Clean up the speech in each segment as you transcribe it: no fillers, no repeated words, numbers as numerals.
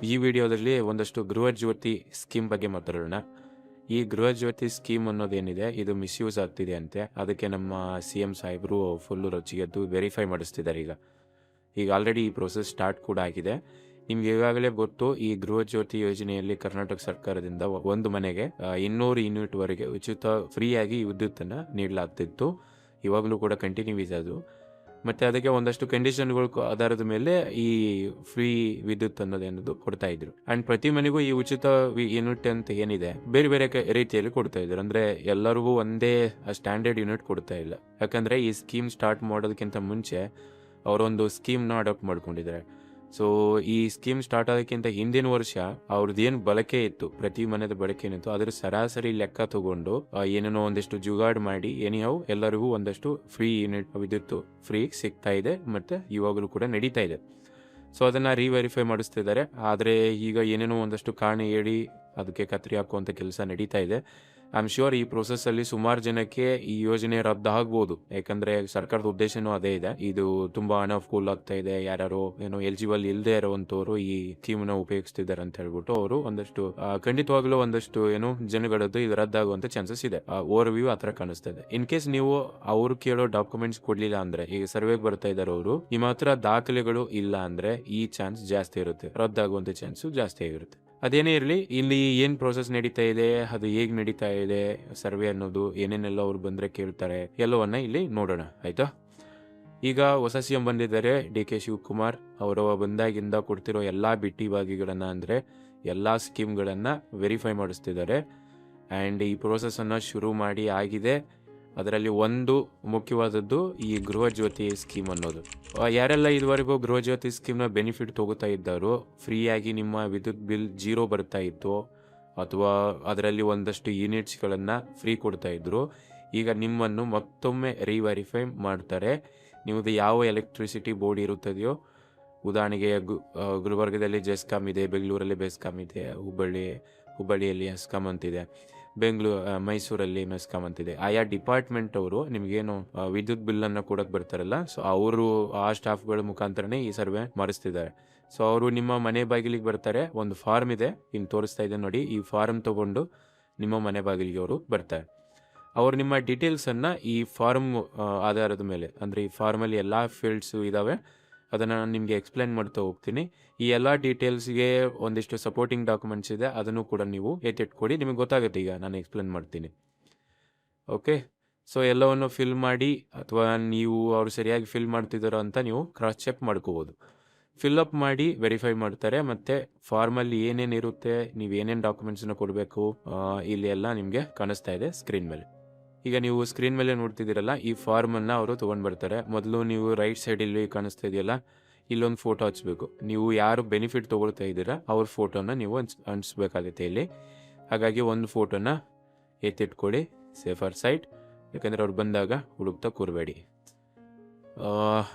ಈ ವಿಡಿಯೋದಲ್ಲಿ ಒಂದಷ್ಟು ಗೃಹ ಜ್ಯೋತಿ ಸ್ಕೀಮ್ ಬಗ್ಗೆ ಮಾತಾಡೋಣ. ಈ ಗೃಹ ಜ್ಯೋತಿ ಸ್ಕೀಮ್ ಅನ್ನೋದೇನಿದೆ ಇದು ಮಿಸ್ಯೂಸ್ ಆಗ್ತಿದೆ ಅಂತೆ. ಅದಕ್ಕೆ ನಮ್ಮ CM ಸಾಹೇಬರು ಫುಲ್ಲು ರೊಚ್ಚಿಗೆದ್ದು ವೆರಿಫೈ ಮಾಡಿಸ್ತಿದ್ದಾರೆ. ಈಗ ಆಲ್ರೆಡಿ ಈ ಪ್ರೋಸೆಸ್ ಸ್ಟಾರ್ಟ್ ಕೂಡ ಆಗಿದೆ. ನಿಮ್ಗೆ ಈಗಾಗಲೇ ಗೊತ್ತು, ಈ ಗೃಹ ಜ್ಯೋತಿ ಯೋಜನೆಯಲ್ಲಿ ಕರ್ನಾಟಕ ಸರ್ಕಾರದಿಂದ ಒಂದು ಮನೆಗೆ 200 ಯೂನಿಟ್ವರೆಗೆ ಉಚಿತ ಫ್ರೀಯಾಗಿ ವಿದ್ಯುತ್ತನ್ನು ನೀಡಲಾಗ್ತಿತ್ತು. ಇವಾಗಲೂ ಕೂಡ ಕಂಟಿನ್ಯೂ ಇದೆ ಅದು. ಮತ್ತು ಅದಕ್ಕೆ ಒಂದಷ್ಟು ಕಂಡೀಷನ್ಗಳು ಆಧಾರದ ಮೇಲೆ ಈ ಫ್ರೀ ವಿದ್ಯುತ್ ಅನ್ನೋದು ಕೊಡ್ತಾ ಇದ್ರು. ಆ್ಯಂಡ್ ಪ್ರತಿ ಮನೆಗೂ ಈ ಉಚಿತ ಯೂನಿಟ್ ಅಂತ ಏನಿದೆ ಬೇರೆ ಬೇರೆ ರೀತಿಯಲ್ಲಿ ಕೊಡ್ತಾ ಇದ್ರು. ಅಂದರೆ ಎಲ್ಲರಿಗೂ ಒಂದೇ ಸ್ಟ್ಯಾಂಡರ್ಡ್ ಯೂನಿಟ್ ಕೊಡ್ತಾ ಇಲ್ಲ. ಯಾಕಂದರೆ ಈ ಸ್ಕೀಮ್ ಸ್ಟಾರ್ಟ್ ಮಾಡೋದಕ್ಕಿಂತ ಮುಂಚೆ ಅವರೊಂದು ಸ್ಕೀಮ್ನ ಅಡಾಪ್ಟ್ ಮಾಡ್ಕೊಂಡಿದ್ದಾರೆ. ಸೊ ಈ ಸ್ಕೀಮ್ ಸ್ಟಾರ್ಟ್ ಆಗೋಕ್ಕಿಂತ ಹಿಂದಿನ ವರ್ಷ ಅವ್ರದ್ದು ಏನು ಬಳಕೆ ಇತ್ತು, ಪ್ರತಿ ಮನೆದ ಬಳಕೆ ಏನಿತ್ತು ಅದರ ಸರಾಸರಿ ಲೆಕ್ಕ ತಗೊಂಡು ಏನೇನೋ ಒಂದಿಷ್ಟು ಜುಗಾಡ್ ಮಾಡಿ ಎಲ್ಲರಿಗೂ ಒಂದಷ್ಟು ಫ್ರೀ ಯೂನಿಟ್ ವಿದ್ಯುತ್ ಫ್ರೀ ಸಿಗ್ತಾ ಇದೆ ಮತ್ತು ಇವಾಗಲೂ ಕೂಡ ನಡೀತಾ ಇದೆ. ಸೊ ಅದನ್ನು ರಿವೆರಿಫೈ ಮಾಡಿಸ್ತಿದ್ದಾರೆ. ಆದರೆ ಈಗ ಏನೇನೋ ಒಂದಷ್ಟು ಕಾರಣ ಹೇಳಿ ಅದಕ್ಕೆ ಕತ್ರಿ ಹಾಕುವಂಥ ಕೆಲಸ ನಡೀತಾ ಇದೆ. ಐ ಆಮ್ ಶ್ಯೂರ್ ಈ ಪ್ರೋಸೆಸ್ಸಲ್ಲಿ ಸುಮಾರು ಜನಕ್ಕೆ ಈ ಯೋಜನೆ ರದ್ದು ಆಗ್ಬೋದು. ಯಾಕಂದರೆ ಸರ್ಕಾರದ ಉದ್ದೇಶನೂ ಅದೇ ಇದೆ. ಇದು ತುಂಬ ಅನಫ್ಕೂಲ್ ಆಗ್ತಾ ಇದೆ, ಯಾರು ಎಲಿಜಿಬಲ್ ಇಲ್ಲದೆ ಇರುವಂಥವ್ರು ಈ ಸ್ಕೀಮ್ನ ಉಪಯೋಗಿಸ್ತಿದ್ದಾರೆ ಅಂತ ಹೇಳ್ಬಿಟ್ಟು ಅವರು ಒಂದಷ್ಟು ಖಂಡಿತವಾಗ್ಲೂ ಒಂದಷ್ಟು ಜನಗಳದ್ದು ಇದು ರದ್ದಾಗುವಂಥ ಚಾನ್ಸಸ್ ಇದೆ. ಓವರ್ ವ್ಯೂ ಆ ಥರ ಕಾಣಿಸ್ತಾ ಇದೆ. ಇನ್ ಕೇಸ್ ನೀವು ಅವರು ಕೇಳೋ ಡಾಕ್ಯುಮೆಂಟ್ಸ್ ಕೊಡಲಿಲ್ಲ ಅಂದರೆ, ಈಗ ಸರ್ವೆಗೆ ಬರ್ತಾ ಇದ್ದಾರೆ ಅವರು, ನಿಮ್ಮ ಹತ್ರ ದಾಖಲೆಗಳು ಇಲ್ಲ ಅಂದರೆ ಈ ಚಾನ್ಸ್ ಜಾಸ್ತಿ ಇರುತ್ತೆ, ರದ್ದಾಗುವಂಥ ಚಾನ್ಸು ಜಾಸ್ತಿ ಆಗಿರುತ್ತೆ. ಅದೇನೇ ಇರಲಿ, ಇಲ್ಲಿ ಏನು ಪ್ರೋಸೆಸ್ ನಡೀತಾ ಇದೆ, ಅದು ಹೇಗೆ ನಡೀತಾ ಇದೆ, ಸರ್ವೆ ಅನ್ನೋದು ಏನೇನೆಲ್ಲ ಅವ್ರು ಬಂದರೆ ಕೇಳ್ತಾರೆ, ಎಲ್ಲವನ್ನ ಇಲ್ಲಿ ನೋಡೋಣ, ಆಯಿತಾ. ಈಗ ಹೊಸ CM ಬಂದಿದ್ದಾರೆ DK ಶಿವಕುಮಾರ್. ಅವರು ಬಂದಾಗಿಂದ ಕೊಡ್ತಿರೋ ಎಲ್ಲ ಬಿಟ್ಟಿ ಭಾಗಿಗಳನ್ನು ಅಂದರೆ ಎಲ್ಲ ಸ್ಕೀಮ್ಗಳನ್ನು ವೆರಿಫೈ ಮಾಡಿಸ್ತಿದ್ದಾರೆ. ಆ್ಯಂಡ್ ಈ ಪ್ರೋಸೆಸ್ಸನ್ನು ಶುರು ಮಾಡಿ ಆಗಿದೆ. ಅದರಲ್ಲಿ ಒಂದು ಮುಖ್ಯವಾದದ್ದು ಈ ಗೃಹ ಜ್ಯೋತಿ ಸ್ಕೀಮ್ ಅನ್ನೋದು. ಯಾರೆಲ್ಲ ಇದುವರೆಗೂ ಗೃಹ ಜ್ಯೋತಿ ಸ್ಕೀಮ್ನ ಬೆನಿಫಿಟ್ ತಗೋತಾ ಇದ್ದಾರೋ, ಫ್ರೀಯಾಗಿ ನಿಮ್ಮ ವಿದ್ಯುತ್ ಬಿಲ್ 0 ಬರ್ತಾ ಇತ್ತು ಅಥವಾ ಅದರಲ್ಲಿ ಒಂದಷ್ಟು ಯೂನಿಟ್ಸ್ಗಳನ್ನು ಫ್ರೀ ಕೊಡ್ತಾ ಇದ್ರು, ಈಗ ನಿಮ್ಮನ್ನು ಮತ್ತೊಮ್ಮೆ ರಿವೆರಿಫೈ ಮಾಡ್ತಾರೆ. ನಿಮ್ಮದು ಯಾವ ಎಲೆಕ್ಟ್ರಿಸಿಟಿ ಬೋರ್ಡ್ ಇರುತ್ತದೆಯೋ, ಉದಾಹರಣೆಗೆ ಗುಲ್ಬರ್ಗದಲ್ಲಿ ಜೆಸ್ಕಾಮ್ ಇದೆ, ಬೆಂಗಳೂರಲ್ಲಿ ಬೆಸ್ಕಾಮ್ ಇದೆ, ಹುಬ್ಬಳ್ಳಿಯಲ್ಲಿ ಎಸ್ಕಾಮ್ ಅಂತಿದೆ, ಮೈಸೂರಲ್ಲಿ ಮೆಸ್ಕಾಮ್ ಅಂತಿದೆ. ಆಯಾ ಡಿಪಾರ್ಟ್ಮೆಂಟ್ ಅವರು ನಿಮಗೇನು ವಿದ್ಯುತ್ ಬಿಲ್ಲನ್ನು ಕೊಡೋಕೆ ಬರ್ತಾರಲ್ಲ, ಸೊ ಅವರು ಆ ಸ್ಟಾಫ್ಗಳ ಮುಖಾಂತರನೇ ಈ ಸರ್ವೆ ಮಾಡಿಸ್ತಿದ್ದಾರೆ. ಸೊ ಅವರು ನಿಮ್ಮ ಮನೆ ಬಾಗಿಲಿಗೆ ಬರ್ತಾರೆ. ಒಂದು ಫಾರ್ಮ್ ಇದೆ, ಹಿಂಗೆ ತೋರಿಸ್ತಾ ಇದೆ ನೋಡಿ, ಈ ಫಾರ್ಮ್ ತೊಗೊಂಡು ನಿಮ್ಮ ಮನೆ ಬಾಗಿಲಿಗೆ ಅವರು ಬರ್ತಾರೆ. ಅವರು ನಿಮ್ಮ ಡೀಟೇಲ್ಸನ್ನು ಈ ಫಾರ್ಮ್ ಆಧಾರದ ಮೇಲೆ, ಅಂದರೆ ಈ ಫಾರ್ಮಲ್ಲಿ ಎಲ್ಲ ಫೀಲ್ಡ್ಸು ಇದ್ದಾವೆ, ಅದನ್ನು ನಾನು ನಿಮಗೆ ಎಕ್ಸ್ಪ್ಲೈನ್ ಮಾಡ್ತಾ ಹೋಗ್ತೀನಿ. ಈ ಎಲ್ಲ ಡೀಟೇಲ್ಸ್ಗೆ ಒಂದಿಷ್ಟು ಸಪೋರ್ಟಿಂಗ್ ಡಾಕ್ಯುಮೆಂಟ್ಸ್ ಇದೆ, ಅದನ್ನು ಕೂಡ ನೀವು ಎತ್ತಿಟ್ಕೊಡಿ, ನಿಮಗೆ ಗೊತ್ತಾಗುತ್ತೆ. ಈಗ ನಾನು ಎಕ್ಸ್ಪ್ಲೇನ್ ಮಾಡ್ತೀನಿ, ಓಕೆ. ಸೊ ಎಲ್ಲವನ್ನು ಫಿಲ್ ಮಾಡಿ, ಅಥವಾ ನೀವು ಅವರು ಸರಿಯಾಗಿ ಫಿಲ್ ಮಾಡ್ತಿದ್ದಾರೋ ಅಂತ ನೀವು ಕ್ರಾಸ್ ಚೆಕ್ ಮಾಡ್ಕೋಬೋದು. ಫಿಲ್ಅಪ್ ಮಾಡಿ ವೆರಿಫೈ ಮಾಡ್ತಾರೆ. ಮತ್ತು ಫಾರ್ಮಲ್ಲಿ ಏನೇನಿರುತ್ತೆ, ನೀವು ಏನೇನು ಡಾಕ್ಯುಮೆಂಟ್ಸನ್ನು ಕೊಡಬೇಕು, ಇಲ್ಲಿ ಎಲ್ಲ ನಿಮಗೆ ಕಾಣಿಸ್ತಾ ಇದೆ ಸ್ಕ್ರೀನ್ ಮೇಲೆ. ಈಗ ನೀವು ಸ್ಕ್ರೀನ್ ಮೇಲೆ ನೋಡ್ತಿದ್ದೀರಲ್ಲ, ಈ ಫಾರ್ಮನ್ನು ಅವರು ತೊಗೊಂಡು ಬರ್ತಾರೆ. ಮೊದಲು ನೀವು ರೈಟ್ ಸೈಡಲ್ಲಿ ಕಾಣಿಸ್ತಾ ಇದೆಯಲ್ಲ, ಇಲ್ಲೊಂದು ಫೋಟೋ ಹಚ್ಬೇಕು. ನೀವು ಯಾರು ಬೆನಿಫಿಟ್ ತೊಗೊಳ್ತಾ ಇದ್ದೀರಾ ಅವ್ರ ಫೋಟೋನ ನೀವು ಹಂಚ್ಬೇಕಾಗುತ್ತೆ ಇಲ್ಲಿ. ಹಾಗಾಗಿ ಒಂದು ಫೋಟೋನ ಎತ್ತಿಟ್ಕೊಳ್ಳಿ, ಸೇಫರ್ ಸೈಡ್, ಯಾಕಂದರೆ ಅವ್ರು ಬಂದಾಗ ಹುಡುಕ್ತಾ ಕೂರಬೇಡಿ.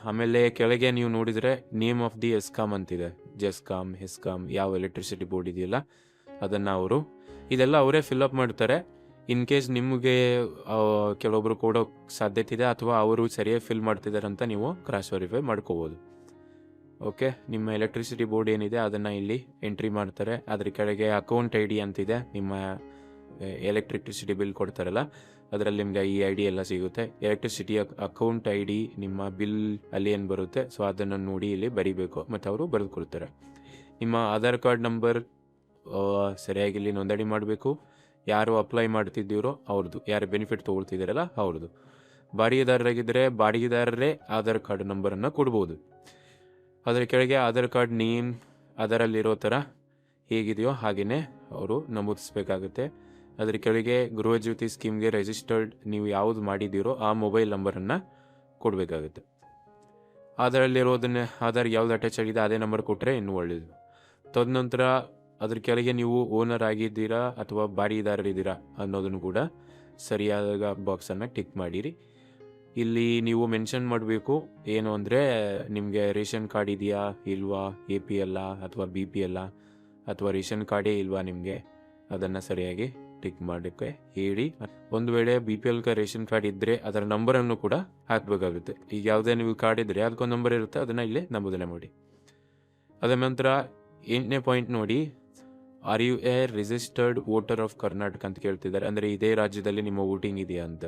ಆಮೇಲೆ ಕೆಳಗೆ ನೀವು ನೋಡಿದರೆ ನೇಮ್ ಆಫ್ ದಿ ಎಸ್ಕಾಮ್ ಅಂತಿದೆ, ಜೆಸ್ಕಾಮ್, ಹೆಸ್ಕಾಮ್, ಯಾವ ಎಲೆಕ್ಟ್ರಿಸಿಟಿ ಬೋರ್ಡ್ ಇದೆಯಲ್ಲ ಅದನ್ನು ಇದೆಲ್ಲ ಅವರೇ ಫಿಲ್ಅಪ್ ಮಾಡ್ತಾರೆ. ಇನ್ ಕೇಸ್ ನಿಮಗೆ ಕೆಲವೊಬ್ರು ಕೊಡೋ ಸಾಧ್ಯತೆ ಇದೆ, ಅಥವಾ ಅವರು ಸರಿಯಾಗಿ ಫಿಲ್ ಮಾಡ್ತಿದ್ದಾರೆ ಅಂತ ನೀವು ಕ್ರಾಸ್ ವೆರಿಫೈ ಮಾಡ್ಕೋಬೋದು, ಓಕೆ. ನಿಮ್ಮ ಎಲೆಕ್ಟ್ರಿಸಿಟಿ ಬೋರ್ಡ್ ಏನಿದೆ ಅದನ್ನು ಇಲ್ಲಿ ಎಂಟ್ರಿ ಮಾಡ್ತಾರೆ. ಅದ್ರ ಕೆಳಗೆ ಅಕೌಂಟ್ ID ಅಂತಿದೆ, ನಿಮ್ಮ ಎಲೆಕ್ಟ್ರಿಸಿಟಿ ಬಿಲ್ ಕೊಡ್ತಾರಲ್ಲ ಅದರಲ್ಲಿ ನಿಮಗೆ ಈ ID ಎಲ್ಲ ಸಿಗುತ್ತೆ. ಎಲೆಕ್ಟ್ರಿಸಿಟಿ ಅಕೌಂಟ್ ID ನಿಮ್ಮ ಬಿಲ್ ಅಲ್ಲಿ ಏನು ಬರುತ್ತೆ, ಸೊ ಅದನ್ನು ನೋಡಿ ಇಲ್ಲಿ ಬರೀಬೇಕು, ಮತ್ತು ಅವರು ಬರೆದು ಕೊಡ್ತಾರೆ. ನಿಮ್ಮ ಆಧಾರ್ ಕಾರ್ಡ್ ನಂಬರ್ ಸರಿಯಾಗಿ ಇಲ್ಲಿ ನೋಂದಣಿ ಮಾಡಬೇಕು. ಯಾರು ಅಪ್ಲೈ ಮಾಡ್ತಿದ್ದೀರೋ ಅವ್ರದ್ದು, ಯಾರು ಬೆನಿಫಿಟ್ ತೊಗೊಳ್ತಿದ್ದಾರಲ್ಲ ಅವ್ರದ್ದು. ಬಾಡಿಗೆದಾರರಾಗಿದ್ದರೆ ಬಾಡಿಗೆದಾರರೇ ಆಧಾರ್ ಕಾರ್ಡ್ ನಂಬರನ್ನು ಕೊಡ್ಬೋದು. ಅದರ ಕೆಳಗೆ ಆಧಾರ್ ಕಾರ್ಡ್ ನೇಮ್ ಅದರಲ್ಲಿರೋ ಥರ ಹೇಗಿದೆಯೋ ಹಾಗೆಯೇ ಅವರು ನಮೂದಿಸಬೇಕಾಗುತ್ತೆ. ಅದರ ಕೆಳಗೆ ಗೃಹ ಜ್ಯೋತಿ ಸ್ಕೀಮ್ಗೆ ರಿಜಿಸ್ಟರ್ಡ್ ನೀವು ಯಾವುದು ಮಾಡಿದ್ದೀರೋ ಆ ಮೊಬೈಲ್ ನಂಬರನ್ನು ಕೊಡಬೇಕಾಗುತ್ತೆ. ಅದರಲ್ಲಿರೋದನ್ನೇ ಆಧಾರ್ ಯಾವ್ದು ಅಟ್ಯಾಚ್ ಆಗಿದೆ ಅದೇ ನಂಬರ್ ಕೊಟ್ಟರೆ ಇನ್ನೂ ಒಳ್ಳೆಯದು. ತದನಂತರ ಅದ್ರ ಕೆಳಗೆ ನೀವು ಓನರ್ ಆಗಿದ್ದೀರಾ ಅಥವಾ ಬಾಡಿಗೆದಾರರಿದ್ದೀರಾ ಅನ್ನೋದನ್ನು ಕೂಡ ಸರಿಯಾದ ಬಾಕ್ಸನ್ನು ಟಿಕ್ ಮಾಡಿರಿ. ಇಲ್ಲಿ ನೀವು ಮೆನ್ಷನ್ ಮಾಡಬೇಕು ಏನು ಅಂದರೆ, ನಿಮಗೆ ರೇಷನ್ ಕಾರ್ಡ್ ಇದೆಯಾ ಇಲ್ವಾ, APL ಅಥವಾ BPL ಅಥವಾ ರೇಷನ್ ಕಾರ್ಡೇ ಇಲ್ವಾ ನಿಮಗೆ, ಅದನ್ನು ಸರಿಯಾಗಿ ಟಿಕ್ ಮಾಡೋಕ್ಕೆ ಹೇಳಿ. ಒಂದು ವೇಳೆ BPL ರೇಷನ್ ಕಾರ್ಡ್ ಇದ್ದರೆ ಅದರ ನಂಬರನ್ನು ಕೂಡ ಹಾಕಬೇಕಾಗುತ್ತೆ. ಈಗ ಯಾವುದೇ ನೀವು ಕಾರ್ಡ್ ಇದ್ದರೆ ಅದಕ್ಕೊಂದು ನಂಬರ್ ಇರುತ್ತೆ, ಅದನ್ನು ಇಲ್ಲೇ ನಮೂದನೆ ಮಾಡಿ. ಅದರ ನಂತರ 8ನೇ ಪಾಯಿಂಟ್ ನೋಡಿ, are you a registered voter of Karnataka ಅಂತ ಕೇಳ್ತಿದ್ದಾರೆ. ಅಂದರೆ ಇದೇ ರಾಜ್ಯದಲ್ಲಿ ನಿಮ್ಮ ವೋಟಿಂಗ್ ಇದೆಯಾ ಅಂತ.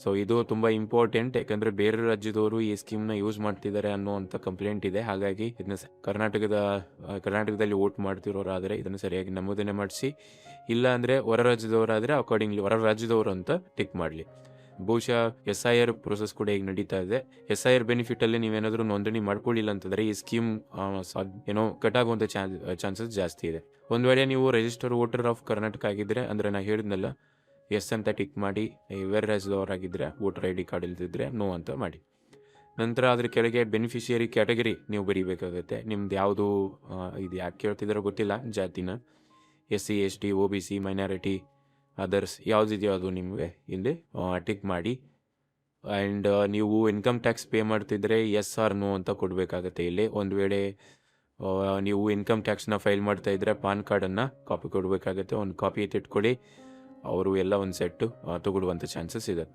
ಸೊ ಇದು ತುಂಬ ಇಂಪಾರ್ಟೆಂಟ್, ಯಾಕಂದರೆ ಬೇರೆ ರಾಜ್ಯದವರು ಈ ಸ್ಕೀಮ್ನ ಯೂಸ್ ಮಾಡ್ತಿದ್ದಾರೆ ಅನ್ನೋವಂಥ ಕಂಪ್ಲೇಂಟ್ ಇದೆ. ಹಾಗಾಗಿ ಇದನ್ನ ಕರ್ನಾಟಕದಲ್ಲಿ ವೋಟ್ ಮಾಡ್ತಿರೋರಾದರೆ ಇದನ್ನು ಸರಿಯಾಗಿ ನಮೂದನೆ ಮಾಡಿಸಿ, ಇಲ್ಲ ಅಂದರೆ ಹೊರ ರಾಜ್ಯದವರಾದರೆ ಅಕಾರ್ಡಿಂಗ್ಲಿ ಹೊರ ರಾಜ್ಯದವರು ಅಂತ ಟಿಕ್ ಮಾಡಲಿ. ಬಹುಶಃ SIR ಪ್ರೊಸೆಸ್ ಕೂಡ ಈಗ ನಡೀತಾ ಇದೆ. SIR ಬೆನಿಫಿಟಲ್ಲಿ ನೀವೇನಾದರೂ ನೋಂದಣಿ ಮಾಡ್ಕೊಳ್ಳಿಲ್ಲ ಅಂತಂದರೆ ಈ ಸ್ಕೀಮ್ ಕಟ್ ಆಗುವಂಥ ಚಾನ್ಸಸ್ ಜಾಸ್ತಿ ಇದೆ. ಒಂದು ವೇಳೆ ನೀವು ರಿಜಿಸ್ಟರ್ ವೋಟರ್ ಆಫ್ ಕರ್ನಾಟಕ ಆಗಿದ್ದರೆ, ಅಂದರೆ ನಾನು ಹೇಳಿದ್ನಲ್ಲ ಎಸ್ ಅಂತ ಟಿಕ್ ಮಾಡಿ, ಬೇರೆ ರಾಜ್ಯದವರಾಗಿದ್ದರೆ ವೋಟರ್ ID ಕಾರ್ಡ್ ಇಲ್ದಿದ್ರೆ ನೋ ಅಂತ ಮಾಡಿ. ನಂತರ ಅದ್ರ ಕೆಳಗೆ ಬೆನಿಫಿಷಿಯರಿ ಕ್ಯಾಟಗರಿ ನೀವು ಬರೀಬೇಕಾಗುತ್ತೆ. ನಿಮ್ದು ಯಾವುದು ಇದು ಯಾಕೆ ಕೇಳ್ತಿದ್ದಾರೋ ಗೊತ್ತಿಲ್ಲ, ಜಾತಿನ SC ST OBC minority others ಯಾವುದಿದೆಯೋ ಅದು ನಿಮಗೆ ಇಲ್ಲಿ ಟಿಕ್ ಮಾಡಿ. ಆ್ಯಂಡ್ ನೀವು ಇನ್ಕಮ್ ಟ್ಯಾಕ್ಸ್ ಪೇ ಮಾಡ್ತಿದ್ರೆ ಎಸ್ ಆರ್ ನೋ ಅಂತ ಕೊಡಬೇಕಾಗತ್ತೆ. ಇಲ್ಲಿ ಒಂದು ವೇಳೆ ನೀವು ಇನ್ಕಮ್ ಟ್ಯಾಕ್ಸ್ನ ಫೈಲ್ ಮಾಡ್ತಾ ಇದ್ದರೆ ಪಾನ್ ಕಾರ್ಡನ್ನು ಕಾಪಿ ಕೊಡಬೇಕಾಗತ್ತೆ. ಒಂದು ಕಾಪಿ ಎತ್ತಿಟ್ಕೊಳ್ಳಿ, ಅವರು ಎಲ್ಲ ಒಂದು ಸೆಟ್ಟು ತಗೊಳ್ಳುವಂಥ ಚಾನ್ಸಸ್ ಇದೆ.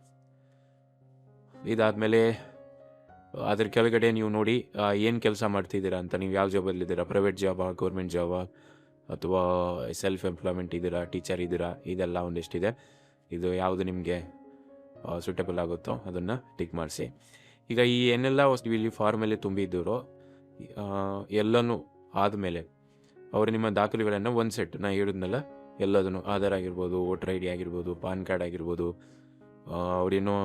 ಇದಾದಮೇಲೆ ಅದ್ರ ಕೆಳಗಡೆ ನೀವು ನೋಡಿ ಏನು ಕೆಲಸ ಮಾಡ್ತಿದ್ದೀರಾ ಅಂತ, ನೀವು ಯಾವ ಜಾಬಲ್ಲಿದ್ದೀರಾ, ಪ್ರೈವೇಟ್ ಜಾಬಾ, ಗೌರ್ಮೆಂಟ್ ಜಾಬಾ, ಅಥವಾ ಸೆಲ್ಫ್ ಎಂಪ್ಲಾಯ್ಮೆಂಟ್ ಇದ್ದೀರಾ, ಟೀಚರ್ ಇದ್ದೀರಾ, ಇದೆಲ್ಲ ಒಂದಿಷ್ಟಿದೆ. ಇದು ಯಾವುದು ನಿಮಗೆ ಸೂಟಬಲ್ ಆಗುತ್ತೋ ಅದನ್ನು ಟಿಕ್ ಮಾಡಿಸಿ. ಈಗ ಈ ಏನೆಲ್ಲ ಇಲ್ಲಿ ಫಾರ್ಮಲ್ಲಿ ತುಂಬಿದ್ದರೋ ಎಲ್ಲನೂ ಆದಮೇಲೆ ಅವರು ನಿಮ್ಮ ದಾಖಲೆಗಳನ್ನು ಒಂದು ಸೆಟ್, ನಾನು ಹೇಳಿದ್ನಲ್ಲ ಎಲ್ಲದನ್ನು, ಆಧಾರ್ ಆಗಿರ್ಬೋದು, ವೋಟರ್ ID ಆಗಿರ್ಬೋದು, ಪಾನ್ ಕಾರ್ಡ್ ಆಗಿರ್ಬೋದು, ಅವರೇನೋ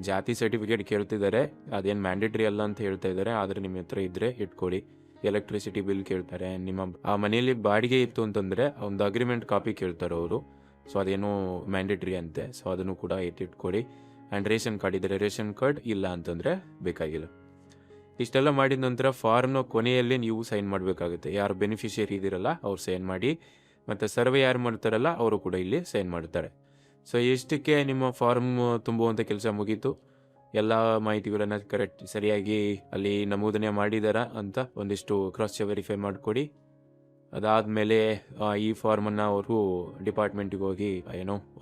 ಜಾತಿ ಸರ್ಟಿಫಿಕೇಟ್ ಕೇಳ್ತಿದ್ದಾರೆ, ಅದೇನು ಮ್ಯಾಂಡೇಟ್ರಿ ಅಲ್ಲ ಅಂತ ಹೇಳ್ತಾ ಇದ್ದಾರೆ, ಆದರೆ ನಿಮ್ಮ ಹತ್ರ ಇದ್ದರೆ ಇಟ್ಕೊಳ್ಳಿ. ಎಲೆಕ್ಟ್ರಿಸಿಟಿ ಬಿಲ್ ಕೇಳ್ತಾರೆ, ನಿಮ್ಮ ಆ ಮನೆಯಲ್ಲಿ ಬಾಡಿಗೆ ಇತ್ತು ಅಂತಂದರೆ ಒಂದು ಅಗ್ರಿಮೆಂಟ್ ಕಾಪಿ ಕೇಳ್ತಾರೆ ಅವರು. ಸೊ ಅದೇನೋ ಮ್ಯಾಂಡೇಟ್ರಿ ಅಂತೆ, ಸೊ ಅದನ್ನು ಕೂಡ ಎತ್ತಿಟ್ಕೊಳ್ಳಿ. ಆ್ಯಂಡ್ ರೇಷನ್ ಕಾರ್ಡ್ ಇದ್ದರೆ ರೇಷನ್ ಕಾರ್ಡ್, ಇಲ್ಲ ಅಂತಂದರೆ ಬೇಕಾಗಿಲ್ಲ. ಇಷ್ಟೆಲ್ಲ ಮಾಡಿದ ನಂತರ ಫಾರ್ಮ್ನ ಕೊನೆಯಲ್ಲಿ ನೀವು ಸೈನ್ ಮಾಡಬೇಕಾಗುತ್ತೆ. ಯಾರು ಬೆನಿಫಿಷಿಯರಿ ಇದ್ದೀರಲ್ಲ ಅವ್ರು ಸೈನ್ ಮಾಡಿ, ಮತ್ತು ಸರ್ವೆ ಯಾರು ಮಾಡ್ತಾರಲ್ಲ ಅವರು ಕೂಡ ಇಲ್ಲಿ ಸೈನ್ ಮಾಡ್ತಾರೆ. ಸೊ ಇಷ್ಟಕ್ಕೆ ನಿಮ್ಮ ಫಾರ್ಮ್ ತುಂಬುವಂಥ ಕೆಲಸ ಮುಗೀತು. ಎಲ್ಲ ಮಾಹಿತಿಗಳನ್ನು ಸರಿಯಾಗಿ ಅಲ್ಲಿ ನಮೂದನೆ ಮಾಡಿದಾರ ಅಂತ ಒಂದಿಷ್ಟು ಕ್ರಾಸ್ ವೆರಿಫೈ ಮಾಡಿಕೊಡಿ. ಅದಾದಮೇಲೆ ಈ ಫಾರ್ಮನ್ನು ಅವರು ಡಿಪಾರ್ಟ್ಮೆಂಟಿಗೆ ಹೋಗಿ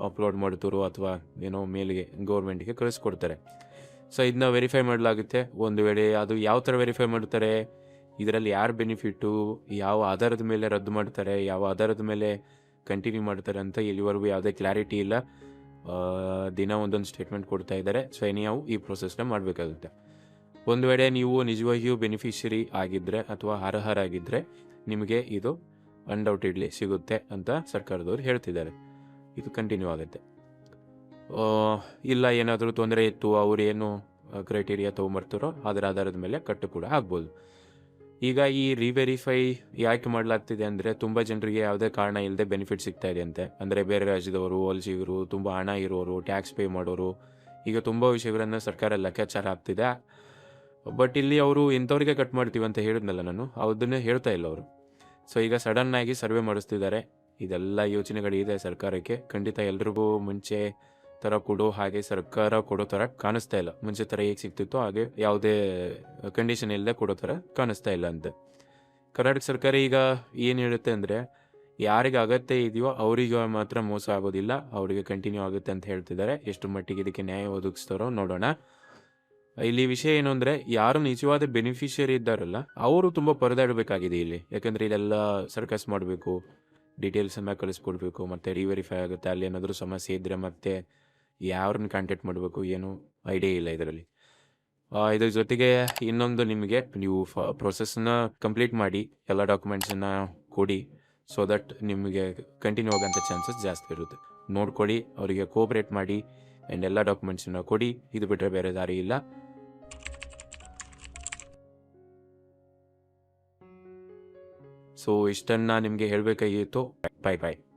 ಅಪ್ಲೋಡ್ ಮಾಡ್ತಾರೋ ಅಥವಾ ಮೇಲ್ಗೆ ಗೌರ್ಮೆಂಟ್ಗೆ ಕಳಿಸ್ಕೊಡ್ತಾರೆ. ಸೊ ಇದನ್ನ ವೆರಿಫೈ ಮಾಡಲಾಗುತ್ತೆ. ಒಂದು ವೇಳೆ ಅದು ಯಾವ ಥರ ವೆರಿಫೈ ಮಾಡ್ತಾರೆ, ಇದರಲ್ಲಿ ಯಾರು ಬೆನಿಫಿಟ್ಟು, ಯಾವ ಆಧಾರದ ಮೇಲೆ ರದ್ದು ಮಾಡ್ತಾರೆ, ಯಾವ ಆಧಾರದ ಮೇಲೆ ಕಂಟಿನ್ಯೂ ಮಾಡ್ತಾರೆ ಅಂತ ಇಲ್ಲಿವರೆಗೂ ಯಾವುದೇ ಕ್ಲಾರಿಟಿ ಇಲ್ಲ. ದಿನ ಒಂದೊಂದು ಸ್ಟೇಟ್ಮೆಂಟ್ ಕೊಡ್ತಾ ಇದ್ದಾರೆ. ಸೊ ನೀವು ಈ ಪ್ರೊಸೆಸ್ನ ಮಾಡಬೇಕಾಗುತ್ತೆ. ಒಂದು ವೇಳೆ ನೀವು ನಿಜವಾಗಿಯೂ ಬೆನಿಫಿಷರಿ ಆಗಿದ್ದರೆ ಅಥವಾ ಅರ್ಹರಾಗಿದ್ದರೆ ನಿಮಗೆ ಇದು ಅನ್ಡೌಟೆಡ್ಲಿ ಸಿಗುತ್ತೆ ಅಂತ ಸರ್ಕಾರದವ್ರು ಹೇಳ್ತಿದ್ದಾರೆ. ಇದು ಕಂಟಿನ್ಯೂ ಆಗುತ್ತೆ. ಇಲ್ಲ ಏನಾದರೂ ತೊಂದರೆ ಇತ್ತು, ಅವ್ರು ಏನು ಕ್ರೈಟೀರಿಯಾ ತೊಗೊಂಬರ್ತಾರೋ ಅದರ ಆಧಾರದ ಮೇಲೆ ಕಟ್ಟು ಕೂಡ ಆಗ್ಬೋದು. ಈಗ ಈ ರಿವೆರಿಫೈ ಯಾಕೆ ಮಾಡಲಾಗ್ತಿದೆ ಅಂದರೆ, ತುಂಬ ಜನರಿಗೆ ಯಾವುದೇ ಕಾರಣ ಇಲ್ಲದೆ ಬೆನಿಫಿಟ್ ಸಿಗ್ತಾ ಇದೆ ಅಂತೆ. ಅಂದರೆ ಬೇರೆ ರಾಜ್ಯದವರು, ವಲಸಿಗರು, ತುಂಬ ಹಣ ಇರೋರು, ಟ್ಯಾಕ್ಸ್ ಪೇ ಮಾಡೋರು, ಈಗ ತುಂಬ ವಿಷಯಗಳನ್ನು ಸರ್ಕಾರ ಲೆಕ್ಕಾಚಾರ ಆಗ್ತಿದೆ. ಬಟ್ ಇಲ್ಲಿ ಅವರು ಇಂಥವ್ರಿಗೆ ಕಟ್ ಮಾಡ್ತೀವಿ ಅಂತ ಹೇಳಿದ್ನಲ್ಲ ನಾನು, ಅದನ್ನೇ ಹೇಳ್ತಾ ಇಲ್ಲ ಅವರು. ಸೊ ಈಗ ಸಡನ್ನಾಗಿ ಸರ್ವೆ ಮಾಡಿಸ್ತಿದ್ದಾರೆ. ಇದೆಲ್ಲ ಯೋಚನೆಗಳಿದೆ ಸರ್ಕಾರಕ್ಕೆ. ಖಂಡಿತ ಎಲ್ರಿಗೂ ಮುಂಚೆ ಥರ ಕೊಡೋ ಹಾಗೆ ಸರ್ಕಾರ ಕೊಡೋ ಥರ ಕಾಣಿಸ್ತಾ ಇಲ್ಲ. ಮುಂಚೆ ಥರ ಹೇಗೆ ಸಿಗ್ತಿತ್ತು ಹಾಗೆ ಯಾವುದೇ ಕಂಡೀಷನ್ ಇಲ್ಲದೆ ಕೊಡೋ ಥರ ಕಾಣಿಸ್ತಾ ಇಲ್ಲ ಅಂತ. ಕರ್ನಾಟಕ ಸರ್ಕಾರ ಈಗ ಏನು ಹೇಳುತ್ತೆ ಅಂದರೆ, ಯಾರಿಗೆ ಅಗತ್ಯ ಇದೆಯೋ ಅವರಿಗೆ ಮಾತ್ರ ಮೋಸ ಆಗೋದಿಲ್ಲ, ಅವರಿಗೆ ಕಂಟಿನ್ಯೂ ಆಗುತ್ತೆ ಅಂತ ಹೇಳ್ತಿದ್ದಾರೆ. ಎಷ್ಟು ಮಟ್ಟಿಗೆ ಇದಕ್ಕೆ ನ್ಯಾಯ ಒದಗಿಸ್ತಾರೋ ನೋಡೋಣ. ಇಲ್ಲಿ ವಿಷಯ ಏನು ಅಂದರೆ, ಯಾರು ನಿಜವಾದ ಬೆನಿಫಿಷಿಯರಿ ಇದ್ದಾರಲ್ಲ ಅವರು ತುಂಬ ಪರದಾಡಬೇಕಾಗಿದೆ ಇಲ್ಲಿ. ಯಾಕಂದರೆ ಇಲ್ಲೆಲ್ಲ ಸರ್ಕಸ್ ಮಾಡಬೇಕು, ಡೀಟೇಲ್ಸನ್ನು ಕಳಿಸ್ಕೊಡ್ಬೇಕು, ಮತ್ತು ರಿವೆರಿಫೈ ಆಗುತ್ತೆ. ಅಲ್ಲಿ ಏನಾದರೂ ಸಮಸ್ಯೆ ಇದ್ದರೆ ಮತ್ತೆ ಯಾರನ್ನ ಕಾಂಟ್ಯಾಕ್ಟ್ ಮಾಡಬೇಕು ಏನು ಐಡಿಯಾ ಇಲ್ಲ ಇದರಲ್ಲಿ. ಇದ್ರ ಜೊತೆಗೆ ಇನ್ನೊಂದು, ನಿಮಗೆ ನೀವು ಪ್ರೊಸೆಸ್ನ ಕಂಪ್ಲೀಟ್ ಮಾಡಿ ಎಲ್ಲ ಡಾಕ್ಯುಮೆಂಟ್ಸನ್ನು ಕೊಡಿ. ಸೊ ದಟ್ ನಿಮಗೆ ಕಂಟಿನ್ಯೂ ಆಗೋಂಥ ಚಾನ್ಸಸ್ ಜಾಸ್ತಿ ಇರುತ್ತೆ. ನೋಡ್ಕೊಳ್ಳಿ, ಅವರಿಗೆ ಕೋಆಪ್ರೇಟ್ ಮಾಡಿ ಆ್ಯಂಡ್ ಎಲ್ಲ ಡಾಕ್ಯುಮೆಂಟ್ಸನ್ನು ಕೊಡಿ. ಇದು ಬಿಟ್ಟರೆ ಬೇರೆ ದಾರಿ ಇಲ್ಲ. ಸೊ ಇಷ್ಟನ್ನು ನಿಮಗೆ ಹೇಳಬೇಕಾಗಿತ್ತು. ಬಾಯ್ ಬಾಯ್.